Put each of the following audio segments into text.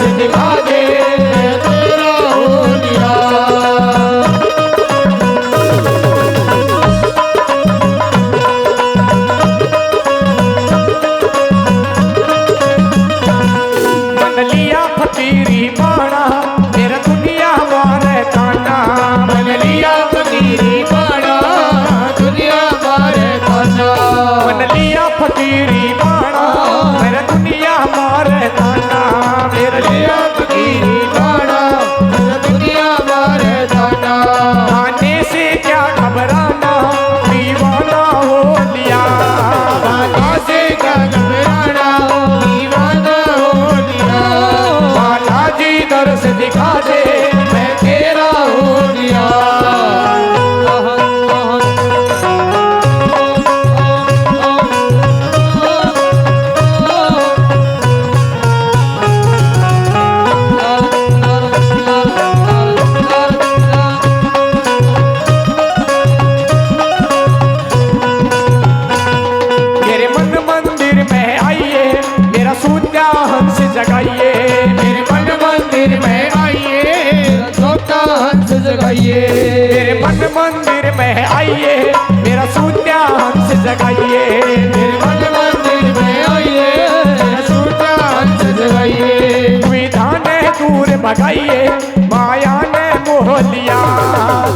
दर्श दिखा दे तेरा होलिया। मन लिया फकीरी बाणा मेरा दुनिया मारे ताना। मन लिया फकीरी बाणा दुनिया मारे ताना। मन लिया फकीरी बाणा मेरा दुनिया मारे ताना। मेरा लिया फकीरी बाणा दुनिया मारे ताना। आने से क्या घबराना दीवाना हो लिया। आने से क्या घबराना दीवाना हो लिया। बालाजी दर्श दिखा दे मैं तेरा होलिया। मेरे मन मंदिर में आइए मेरा सूत्या हंस जगाइए। मेरे मन मंदिर में आइए सोता हंस जगाइए। मेरे मन मंदिर में आइए मेरा सूत्या हंस जगाइए। मेरे मन मंदिर में आइए सोता हंस जगाइए। दुविधा ने दूर भगाइए माया ने मोह लिया।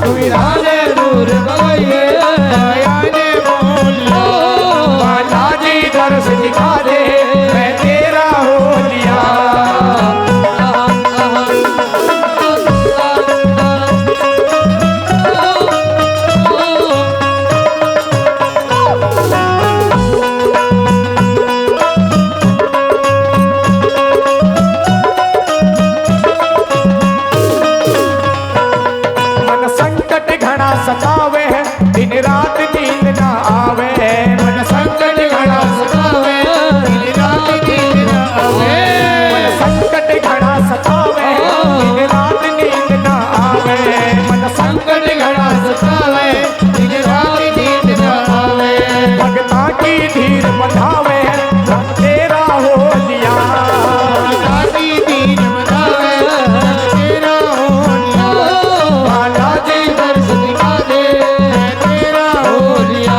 दुविधा ने दूर भगाइए माया ने मोह लिया। बालाजी दर्श दिखा दे मैं तेरा होलिया। मन संकट घना सतावे दिन रात नींद ना आवे। मन संकट घड़ा सतावे दिन रात नींद न आवे। मन संकट घना सतावे दिन रात नींद ना आवे। मन संकट घड़ा सतावे दिन रात नींद न आवे। भगता की धीर बंधावे हम तेरा होलिया। दादी दीन बतावे तेरा होलिया। बालाजी दर्श दिखा दे तेरा होलिया।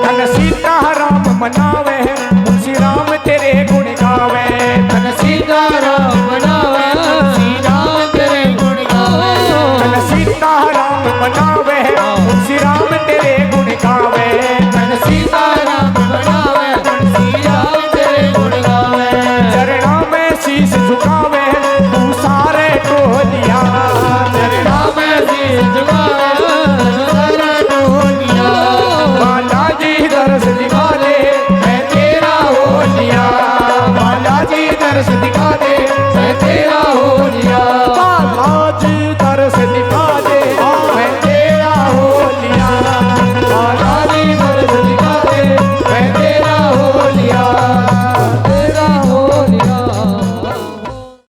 धन सीता राम मनावे मुंशी राम तेरे गुण गावे।